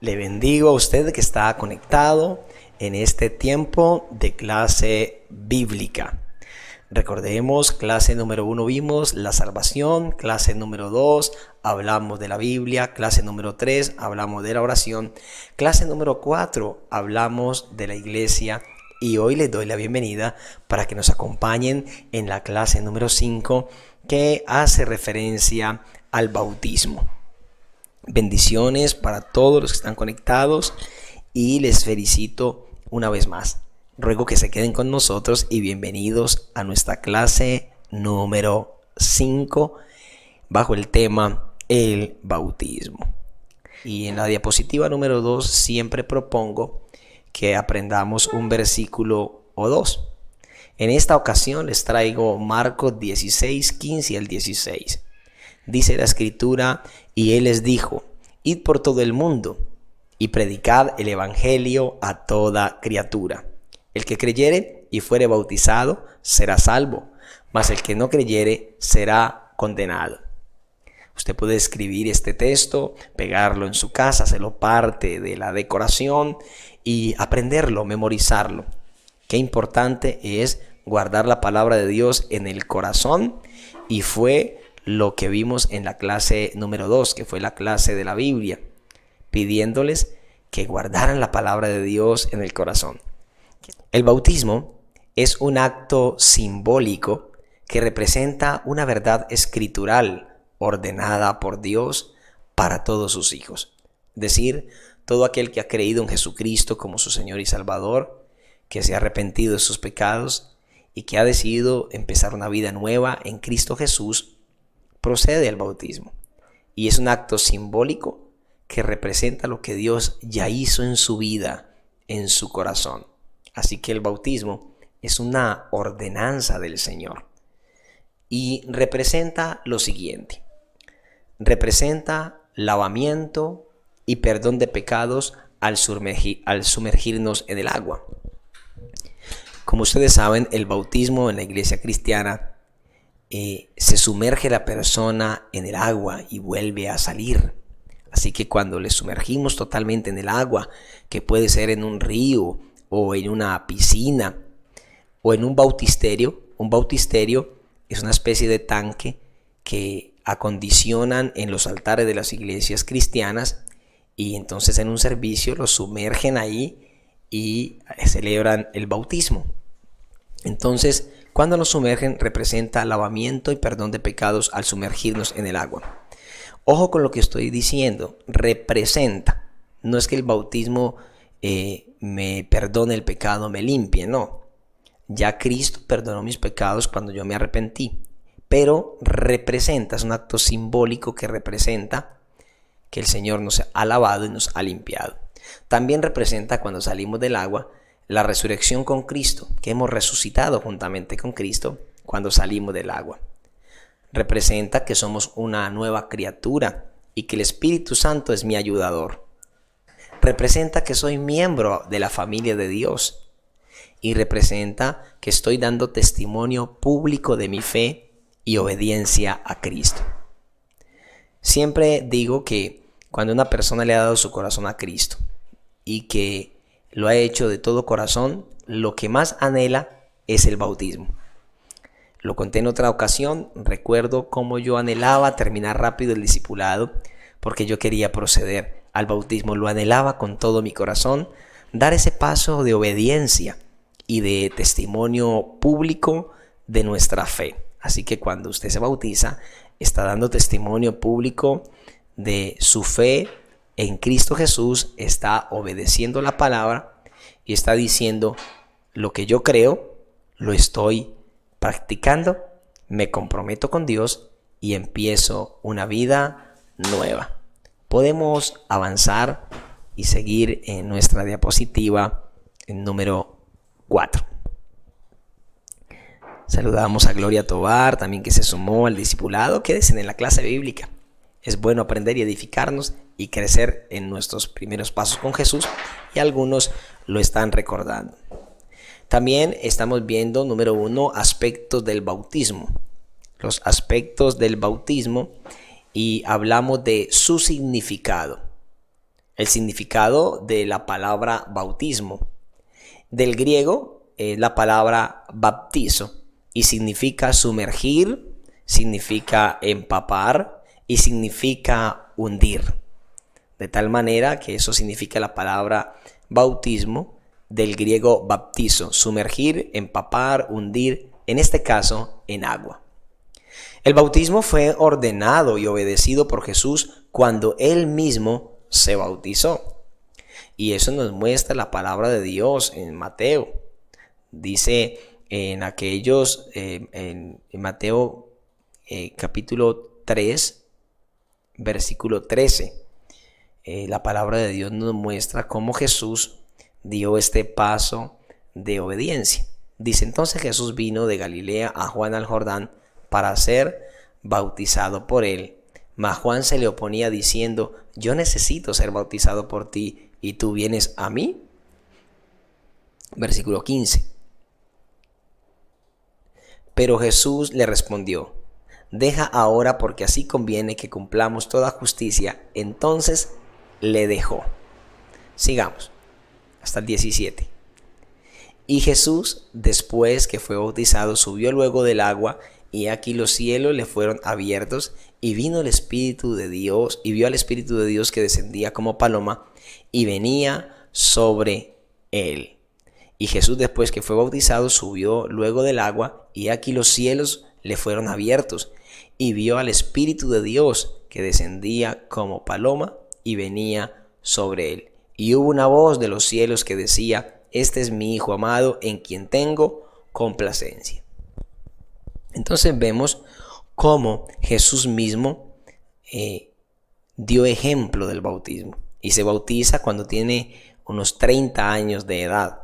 Le bendigo a usted que está conectado en este tiempo de clase bíblica. Recordemos, clase número 1 vimos la salvación, clase número 2 hablamos de la Biblia, clase número 3 hablamos de la oración, clase número 4 hablamos de la iglesia y hoy les doy la bienvenida para que nos acompañen en la clase número 5 que hace referencia al bautismo. Bendiciones para todos los que están conectados y les felicito una vez más. Ruego que se queden con nosotros y bienvenidos a nuestra clase número 5 bajo el tema el bautismo. Y en la diapositiva número 2 siempre propongo que aprendamos un versículo o dos. En esta ocasión les traigo Marcos 16, 15 al 16. Dice la escritura, y él les dijo, id por todo el mundo y predicad el evangelio a toda criatura. El que creyere y fuere bautizado será salvo, mas el que no creyere será condenado. Usted puede escribir este texto, pegarlo en su casa, hacerlo parte de la decoración y aprenderlo, memorizarlo. Qué importante es guardar la palabra de Dios en el corazón y fue lo que vimos en la clase número 2, que fue la clase de la Biblia, pidiéndoles que guardaran la palabra de Dios en el corazón. El bautismo es un acto simbólico que representa una verdad escritural ordenada por Dios para todos sus hijos. Es decir, todo aquel que ha creído en Jesucristo como su Señor y Salvador, que se ha arrepentido de sus pecados y que ha decidido empezar una vida nueva en Cristo Jesús, procede al bautismo. Y es un acto simbólico que representa lo que Dios ya hizo en su vida, en su corazón. Así que el bautismo es una ordenanza del Señor. Y representa lo siguiente. Representa lavamiento y perdón de pecados al sumergirnos en el agua. Como ustedes saben, el bautismo en la iglesia cristiana se sumerge la persona en el agua y vuelve a salir. Así que cuando le sumergimos totalmente en el agua, que puede ser en un río o en una piscina o en un bautisterio es una especie de tanque que acondicionan en los altares de las iglesias cristianas y entonces en un servicio los sumergen ahí y celebran el bautismo. Entonces, cuando nos sumergen representa lavamiento y perdón de pecados al sumergirnos en el agua. Ojo con lo que estoy diciendo, representa. No es que el bautismo me perdone el pecado, me limpie, no. Ya Cristo perdonó mis pecados cuando yo me arrepentí. Pero representa, es un acto simbólico que representa que el Señor nos ha lavado y nos ha limpiado. También representa cuando salimos del agua la resurrección con Cristo, que hemos resucitado juntamente con Cristo cuando salimos del agua. Representa que somos una nueva criatura y que el Espíritu Santo es mi ayudador. Representa que soy miembro de la familia de Dios y representa que estoy dando testimonio público de mi fe y obediencia a Cristo. Siempre digo que cuando una persona le ha dado su corazón a Cristo y que lo ha hecho de todo corazón, lo que más anhela es el bautismo. Lo conté en otra ocasión, recuerdo cómo yo anhelaba terminar rápido el discipulado porque yo quería proceder al bautismo, lo anhelaba con todo mi corazón, dar ese paso de obediencia y de testimonio público de nuestra fe. Así que cuando usted se bautiza, está dando testimonio público de su fe en Cristo Jesús, está obedeciendo la palabra y está diciendo lo que yo creo, lo estoy practicando, me comprometo con Dios y empiezo una vida nueva. Podemos avanzar y seguir en nuestra diapositiva en número 4. Saludamos a Gloria Tobar, también que se sumó al discipulado. Quédense en la clase bíblica. Es bueno aprender y edificarnos y crecer en nuestros primeros pasos con Jesús y algunos lo están recordando. También estamos viendo, número 1, aspectos del bautismo. Los aspectos del bautismo y hablamos de su significado. el significado de la palabra bautismo. Del griego es la palabra baptizo y significa sumergir, significa empapar y significa hundir. De tal manera que eso significa la palabra bautismo, del griego baptizo, sumergir, empapar, hundir, en este caso en agua. El bautismo fue ordenado y obedecido por Jesús cuando Él mismo se bautizó. Y eso nos muestra la palabra de Dios en Mateo. Dice en aquellos, en Mateo capítulo 3, versículo 13. La palabra de Dios nos muestra cómo Jesús dio este paso de obediencia. Dice: entonces Jesús vino de Galilea a Juan al Jordán para ser bautizado por él. Mas Juan se le oponía diciendo: yo necesito ser bautizado por ti, ¿y tú vienes a mí? Versículo 15. Pero Jesús le respondió: deja ahora, porque así conviene que cumplamos toda justicia. Entonces le dejó. Sigamos hasta el 17. Y Jesús, después que fue bautizado, subió luego del agua, y aquí los cielos le fueron abiertos, y vino el Espíritu de Dios, y vio al Espíritu de Dios que descendía como paloma, y venía sobre él. Y Jesús, después que fue bautizado, subió luego del agua, y aquí los cielos le fueron abiertos, y vio al Espíritu de Dios que descendía como paloma, y venía sobre él. Y hubo una voz de los cielos que decía: este es mi Hijo amado, en quien tengo complacencia. Entonces vemos cómo Jesús mismo dio ejemplo del bautismo. Y se bautiza cuando tiene unos 30 años de edad.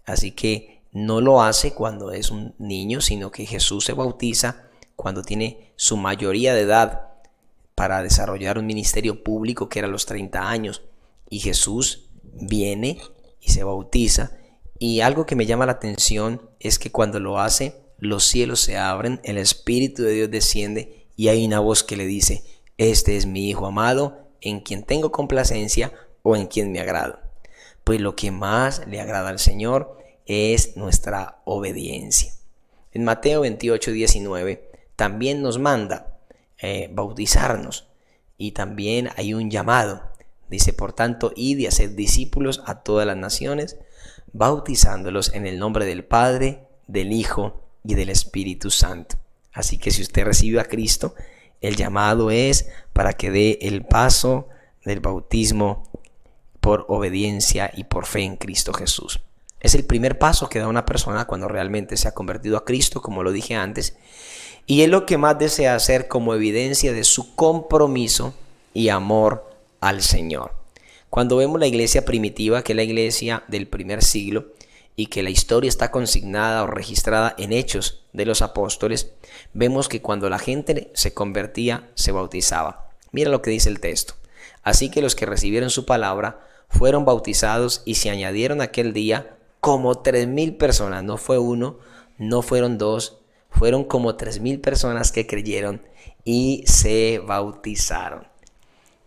Así que no lo hace cuando es un niño, sino que Jesús se bautiza cuando tiene su mayoría de edad para desarrollar un ministerio público, que era los 30 años. Y Jesús viene y se bautiza. Y algo que me llama la atención es que cuando lo hace, los cielos se abren, el Espíritu de Dios desciende y hay una voz que le dice: este es mi Hijo amado, en quien tengo complacencia, o en quien me agrado. Pues lo que más le agrada al Señor es nuestra obediencia. En Mateo 28:19 también nos manda bautizarnos, y también hay un llamado. Dice: por tanto, id y haced discípulos a todas las naciones, bautizándolos en el nombre del Padre, del Hijo y del Espíritu Santo. Así que si usted recibe a Cristo, el llamado es para que dé el paso del bautismo por obediencia y por fe en Cristo Jesús. Es el primer paso que da una persona cuando realmente se ha convertido a Cristo, como lo dije antes, y es lo que más desea hacer como evidencia de su compromiso y amor al Señor. Cuando vemos la iglesia primitiva, que es la iglesia del primer siglo, y que la historia está consignada o registrada en Hechos de los Apóstoles, vemos que cuando la gente se convertía, se bautizaba. Mira lo que dice el texto: así que los que recibieron su palabra fueron bautizados, y se añadieron aquel día como 3,000 personas. No fue uno, no fueron dos, fueron como 3,000 personas que creyeron y se bautizaron.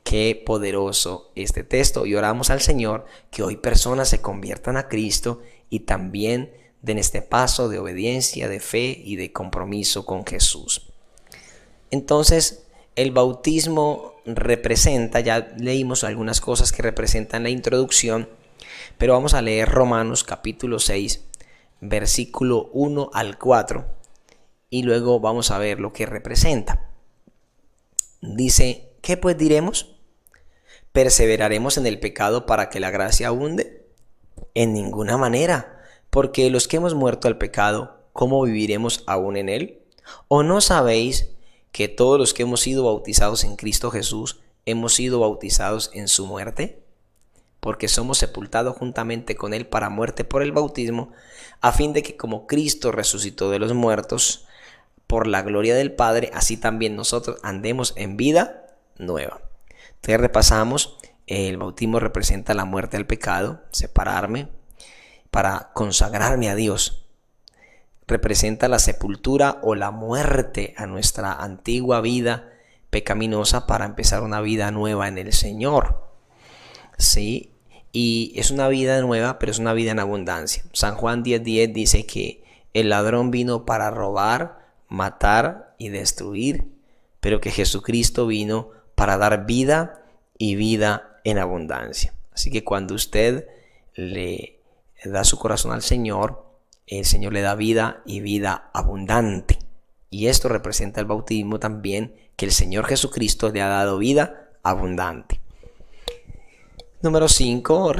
Qué poderoso este texto, y oramos al Señor que hoy personas se conviertan a Cristo y también den este paso de obediencia, de fe y de compromiso con Jesús. Entonces, el bautismo representa, ya leímos algunas cosas que representan la introducción, pero vamos a leer Romanos capítulo 6, versículo 1 al 4, y luego vamos a ver lo que representa. Dice: ¿qué pues diremos? ¿Perseveraremos en el pecado para que la gracia abunde? En ninguna manera, porque los que hemos muerto al pecado, ¿cómo viviremos aún en él? ¿O no sabéis que todos los que hemos sido bautizados en Cristo Jesús hemos sido bautizados en su muerte? Porque somos sepultados juntamente con él para muerte por el bautismo, a fin de que como Cristo resucitó de los muertos por la gloria del Padre, así también nosotros andemos en vida nueva. Entonces repasamos: el bautismo representa la muerte al pecado, separarme para consagrarme a Dios. Representa la sepultura o la muerte a nuestra antigua vida pecaminosa para empezar una vida nueva en el Señor. ¿sí? Y es una vida nueva, pero es una vida en abundancia. San Juan 10:10 dice que el ladrón vino para robar, matar y destruir, pero que Jesucristo vino para dar vida y vida en abundancia. Así que cuando usted le da su corazón al Señor, el Señor le da vida y vida abundante. Y esto representa el bautismo también, que el Señor Jesucristo le ha dado vida abundante. Número 5,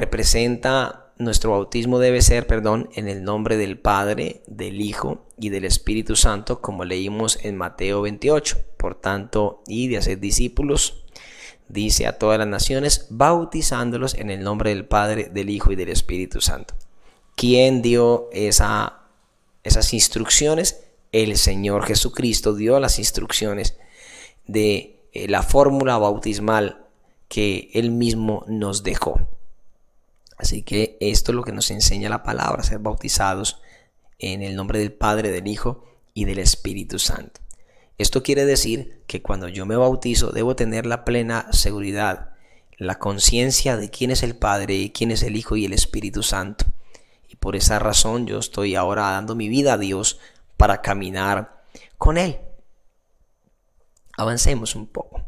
nuestro bautismo debe ser, en el nombre del Padre, del Hijo y del Espíritu Santo, como leímos en Mateo 28. Por tanto, id y haced discípulos, dice, a todas las naciones, bautizándolos en el nombre del Padre, del Hijo y del Espíritu Santo. ¿Quién dio esas instrucciones? El Señor Jesucristo dio las instrucciones de la fórmula bautismal que Él mismo nos dejó. Así que esto es lo que nos enseña la palabra, ser bautizados en el nombre del Padre, del Hijo y del Espíritu Santo. Esto quiere decir que cuando yo me bautizo debo tener la plena seguridad, la conciencia de quién es el Padre, quién es el Hijo y el Espíritu Santo. Y por esa razón yo estoy ahora dando mi vida a Dios para caminar con Él. Avancemos un poco.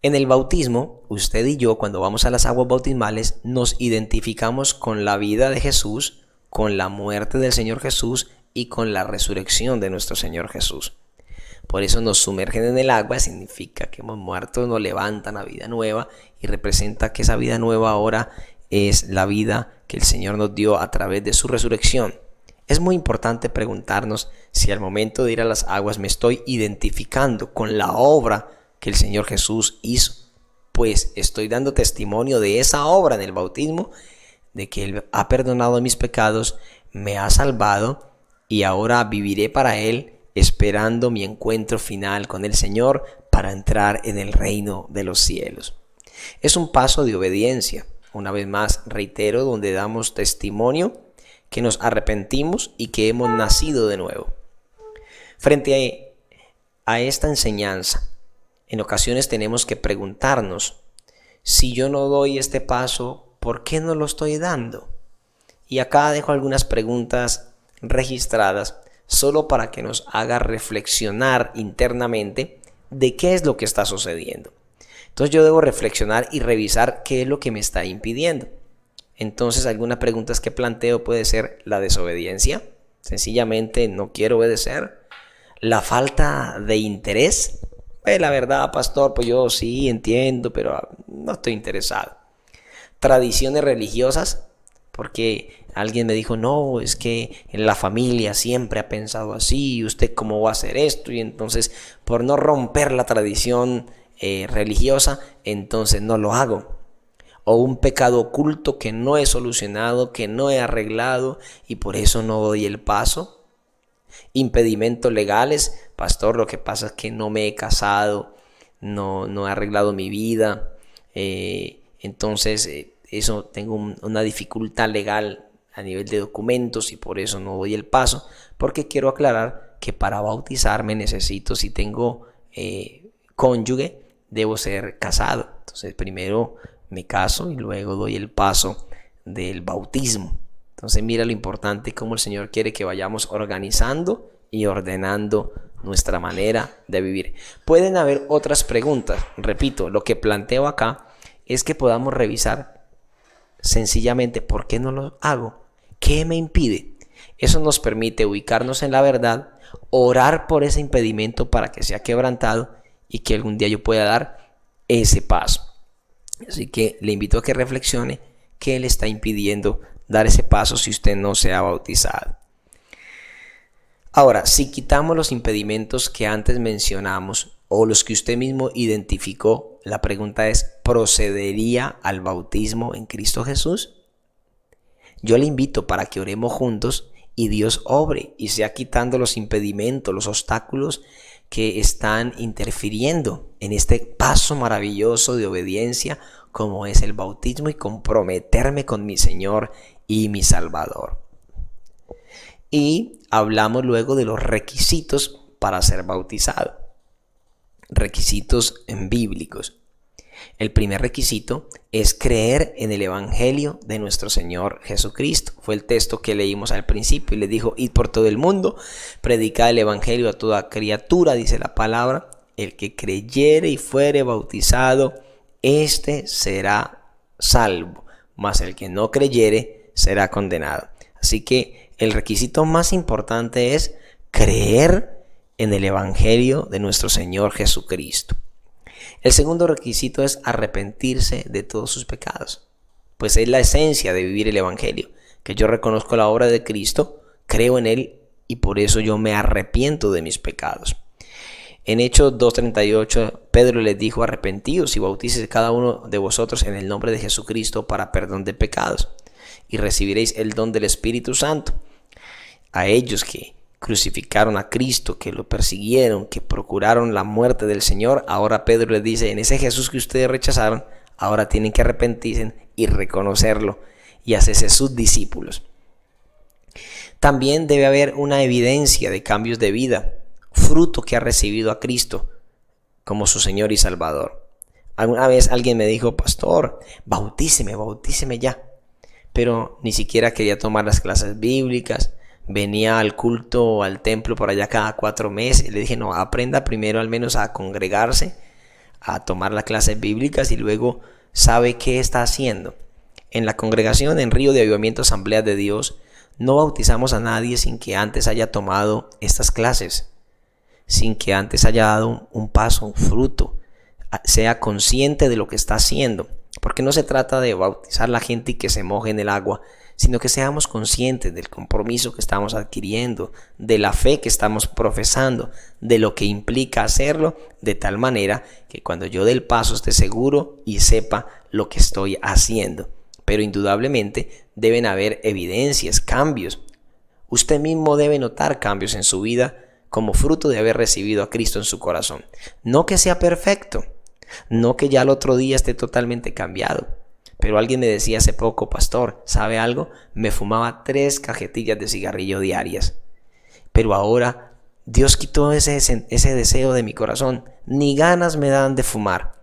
En el bautismo, usted y yo, cuando vamos a las aguas bautismales, nos identificamos con la vida de Jesús, con la muerte del Señor Jesús y con la resurrección de nuestro Señor Jesús. Por eso nos sumergen en el agua, significa que hemos muerto, nos levantan a vida nueva y representa que esa vida nueva ahora es la vida que el Señor nos dio a través de su resurrección. Es muy importante preguntarnos si al momento de ir a las aguas me estoy identificando con la obra que el Señor Jesús hizo, pues estoy dando testimonio de esa obra en el bautismo, de que Él ha perdonado mis pecados, me ha salvado y ahora viviré para Él, esperando mi encuentro final con el Señor para entrar en el reino de los cielos. Es un paso de obediencia, una vez más reitero, donde damos testimonio que nos arrepentimos y que hemos nacido de nuevo. Frente a esta enseñanza, en ocasiones tenemos que preguntarnos, si yo no doy este paso, ¿por qué no lo estoy dando? Y acá dejo algunas preguntas registradas solo para que nos haga reflexionar internamente de qué es lo que está sucediendo. Entonces yo debo reflexionar y revisar qué es lo que me está impidiendo. Entonces algunas preguntas que planteo puede ser la desobediencia, sencillamente no quiero obedecer, la falta de interés. La verdad, pastor, pues yo sí entiendo, pero no estoy interesado. Tradiciones religiosas, porque alguien me dijo, no, es que en la familia siempre ha pensado así, ¿usted cómo va a hacer esto? Y entonces, por no romper la tradición religiosa, entonces no lo hago. O un pecado oculto que no he solucionado, que no he arreglado y por eso no doy el paso. Impedimentos legales, pastor, lo que pasa es que no me he casado, no he arreglado mi vida, entonces eso tengo una dificultad legal a nivel de documentos y por eso no doy el paso, porque quiero aclarar que para bautizarme necesito, si tengo cónyuge, debo ser casado. Entonces primero me caso y luego doy el paso del bautismo. Entonces mira lo importante cómo el Señor quiere que vayamos organizando y ordenando nuestra manera de vivir. Pueden haber otras preguntas. Repito, lo que planteo acá es que podamos revisar sencillamente por qué no lo hago, qué me impide. Eso nos permite ubicarnos en la verdad, orar por ese impedimento para que sea quebrantado y que algún día yo pueda dar ese paso. Así que le invito a que reflexione qué le está impidiendo dar ese paso si usted no se ha bautizado. Ahora, si quitamos los impedimentos que antes mencionamos o los que usted mismo identificó, la pregunta es, ¿procedería al bautismo en Cristo Jesús? Yo le invito para que oremos juntos y Dios obre y sea quitando los impedimentos, los obstáculos que están interfiriendo en este paso maravilloso de obediencia como es el bautismo y comprometerme con mi Señor y mi Salvador. Y hablamos luego de los requisitos para ser bautizado. requisitos bíblicos. El primer requisito es creer en el Evangelio de nuestro Señor Jesucristo. Fue el texto que leímos al principio y le dijo: id por todo el mundo, predicad el Evangelio a toda criatura, dice la palabra. El que creyere y fuere bautizado, éste será salvo, mas el que no creyere será condenado. Así que el requisito más importante es creer en el Evangelio de nuestro Señor Jesucristo. El segundo requisito es arrepentirse de todos sus pecados, pues es la esencia de vivir el Evangelio, que yo reconozco la obra de Cristo, creo en Él y por eso yo me arrepiento de mis pecados. En Hechos 2:38, Pedro les dijo: arrepentíos y bautícese cada uno de vosotros en el nombre de Jesucristo para perdón de pecados, y recibiréis el don del Espíritu Santo. A ellos que crucificaron a Cristo, que lo persiguieron, que procuraron la muerte del Señor, ahora Pedro les dice: en ese Jesús que ustedes rechazaron, ahora tienen que arrepentirse y reconocerlo y hacerse sus discípulos. También debe haber una evidencia de cambios de vida, fruto que ha recibido a Cristo como su Señor y Salvador. Alguna vez alguien me dijo: pastor, bautíceme ya. Pero ni siquiera quería tomar las clases bíblicas. Venía al culto, al templo por allá cada 4 meses. Le dije: no, aprenda primero al menos a congregarse, a tomar las clases bíblicas y luego sabe qué está haciendo. En la congregación en Río de Avivamiento Asamblea de Dios no bautizamos a nadie sin que antes haya tomado estas clases, sin que antes haya dado un paso, un fruto, sea consciente de lo que está haciendo. Porque no se trata de bautizar a la gente y que se moje en el agua, sino que seamos conscientes del compromiso que estamos adquiriendo, de la fe que estamos profesando, de lo que implica hacerlo, de tal manera que cuando yo dé el paso esté seguro y sepa lo que estoy haciendo. Pero indudablemente deben haber evidencias, cambios. Usted mismo debe notar cambios en su vida como fruto de haber recibido a Cristo en su corazón. No que sea perfecto, no que ya al otro día esté totalmente cambiado. Pero alguien me decía hace poco: pastor, ¿sabe algo? Me fumaba 3 cajetillas de cigarrillo diarias. Pero ahora Dios quitó ese deseo de mi corazón. Ni ganas me dan de fumar.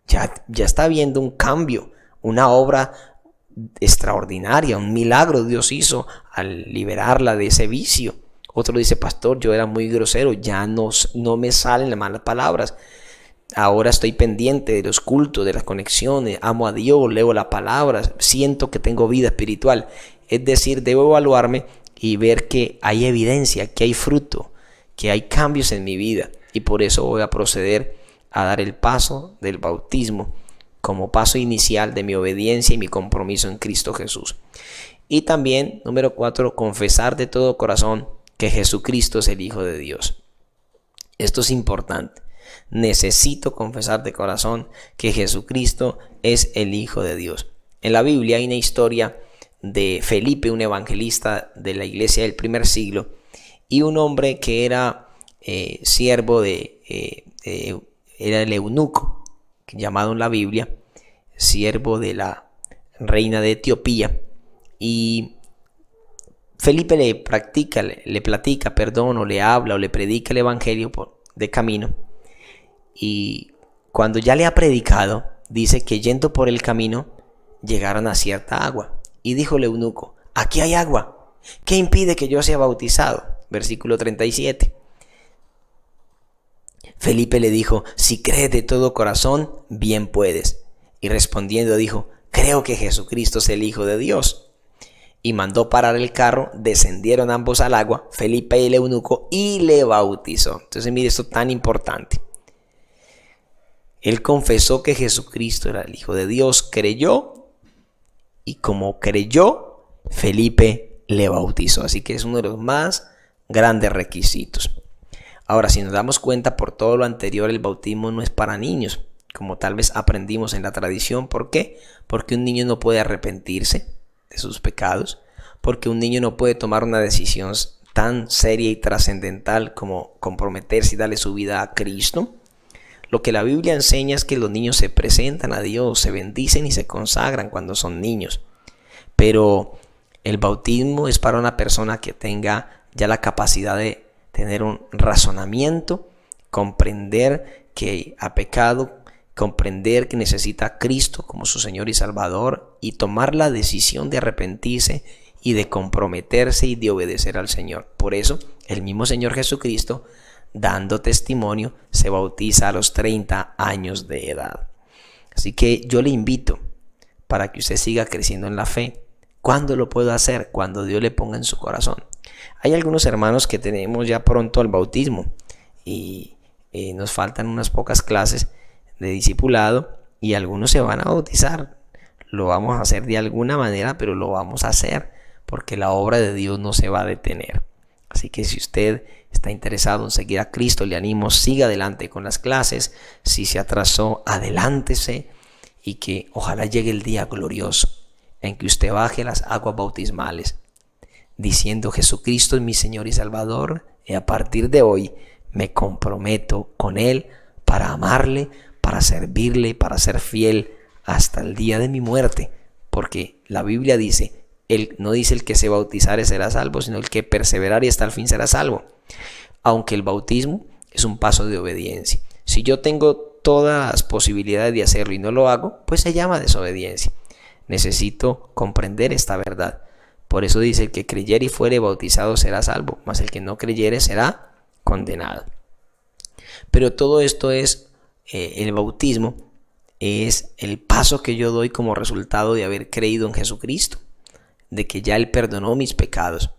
Ya está habiendo un cambio, una obra extraordinaria, un milagro Dios hizo al liberarla de ese vicio. Otro dice: pastor, yo era muy grosero, ya no me salen las malas palabras. Ahora estoy pendiente de los cultos, de las conexiones, amo a Dios, leo la palabra, siento que tengo vida espiritual. Es decir, debo evaluarme y ver que hay evidencia, que hay fruto, que hay cambios en mi vida. Y por eso voy a proceder a dar el paso del bautismo como paso inicial de mi obediencia y mi compromiso en Cristo Jesús. Y también, número 4, confesar de todo corazón que Jesucristo es el Hijo de Dios. Esto es importante. Necesito confesar de corazón que Jesucristo es el Hijo de Dios. En la Biblia hay una historia de Felipe, un evangelista de la iglesia del primer siglo, y un hombre que era siervo era el eunuco, llamado en la Biblia siervo de la reina de Etiopía. Y Felipe le platica, o le habla o le predica el evangelio de camino. Y cuando ya le ha predicado, dice que yendo por el camino llegaron a cierta agua. Y dijo el eunuco: aquí hay agua, ¿qué impide que yo sea bautizado? Versículo 37. Felipe le dijo: si crees de todo corazón, bien puedes. Y respondiendo dijo: creo que Jesucristo es el Hijo de Dios. Y mandó parar el carro, descendieron ambos al agua, Felipe y el eunuco, y le bautizó. Entonces mire esto tan importante. Él confesó que Jesucristo era el Hijo de Dios, creyó, y como creyó, Felipe le bautizó. Así que es uno de los más grandes requisitos. Ahora, si nos damos cuenta, por todo lo anterior, el bautismo no es para niños, como tal vez aprendimos en la tradición. ¿Por qué? Porque un niño no puede arrepentirse de sus pecados, porque un niño no puede tomar una decisión tan seria y trascendental como comprometerse y darle su vida a Cristo. Lo que la Biblia enseña es que los niños se presentan a Dios, se bendicen y se consagran cuando son niños. Pero el bautismo es para una persona que tenga ya la capacidad de tener un razonamiento, comprender que ha pecado, comprender que necesita a Cristo como su Señor y Salvador y tomar la decisión de arrepentirse y de comprometerse y de obedecer al Señor. Por eso, el mismo Señor Jesucristo, dando testimonio, se bautiza a los 30 años de edad. Así que yo le invito para que usted siga creciendo en la fe. ¿Cuándo lo puedo hacer? Cuando Dios le ponga en su corazón. Hay algunos hermanos que tenemos ya pronto el bautismo y nos faltan unas pocas clases de discipulado y algunos se van a bautizar. Lo vamos a hacer de alguna manera, pero lo vamos a hacer porque la obra de Dios no se va a detener. Así que si usted está interesado en seguir a Cristo, le animo, siga adelante con las clases. Si se atrasó, adelántese y que ojalá llegue el día glorioso en que usted baje las aguas bautismales diciendo: Jesucristo es mi Señor y Salvador, y a partir de hoy me comprometo con Él para amarle, para servirle, para ser fiel hasta el día de mi muerte. Porque la Biblia dice, no dice el que se bautizare será salvo, sino el que perseverare hasta el fin será salvo. Aunque el bautismo es un paso de obediencia. Si yo tengo todas las posibilidades de hacerlo y no lo hago, pues se llama desobediencia. Necesito comprender esta verdad. Por eso dice: el que creyere y fuere bautizado será salvo, mas el que no creyere será condenado. Pero todo esto es, el bautismo es el paso que yo doy como resultado de haber creído en Jesucristo, de que ya Él perdonó mis pecados.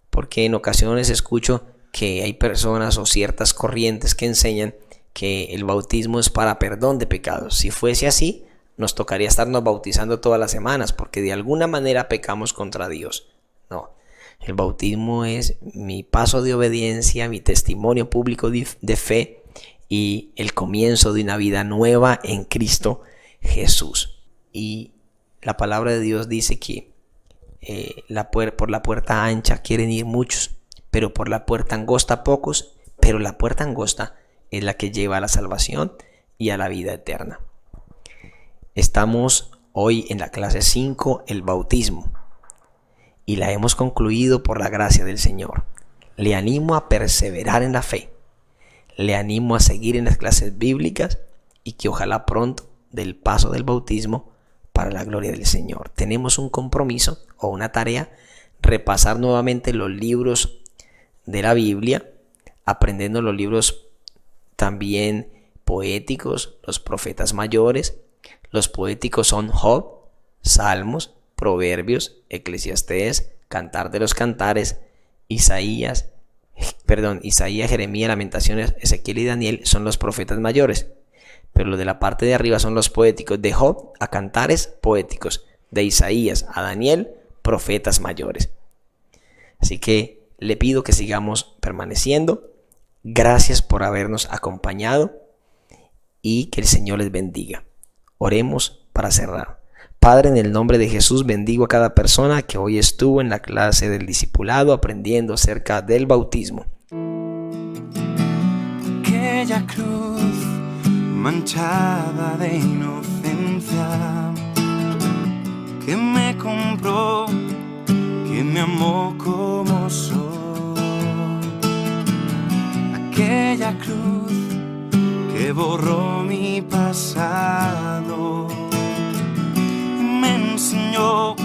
Porque en ocasiones escucho que hay personas o ciertas corrientes que enseñan que el bautismo es para perdón de pecados. Si fuese así, nos tocaría estarnos bautizando todas las semanas, porque de alguna manera pecamos contra Dios. No, el bautismo es mi paso de obediencia, mi testimonio público de fe y el comienzo de una vida nueva en Cristo Jesús. Y la palabra de Dios dice que por la puerta ancha quieren ir muchos, pero por la puerta angosta pocos, pero la puerta angosta es la que lleva a la salvación y a la vida eterna. Estamos hoy en la clase 5, el bautismo, y la hemos concluido por la gracia del Señor. Le animo a perseverar en la fe, le animo a seguir en las clases bíblicas y que ojalá pronto dé el paso del bautismo para la gloria del Señor. Tenemos un compromiso o una tarea: repasar nuevamente los libros de la Biblia, aprendiendo los libros también poéticos, los profetas mayores. Los poéticos son Job, Salmos, Proverbios, Eclesiastés, Cantar de los Cantares, Isaías, Jeremías, Lamentaciones, Ezequiel y Daniel son los profetas mayores. Pero los de la parte de arriba son los poéticos, de Job a Cantares, poéticos, de Isaías a Daniel, profetas mayores. Así que le pido que sigamos permaneciendo. Gracias por habernos acompañado y que el Señor les bendiga. Oremos para cerrar. Padre, en el nombre de Jesús, bendigo a cada persona que hoy estuvo en la clase del discipulado aprendiendo acerca del bautismo. Aquella cruz manchada de inocencia que me compró, que me amó como soy. Aquella cruz que borró mi pasado y me enseñó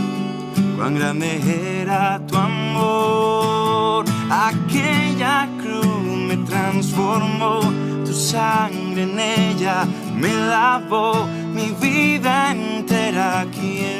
cuán grande era tu amor. Aquella cruz me transformó, tu sangre en ella me lavó, mi vida entera quiero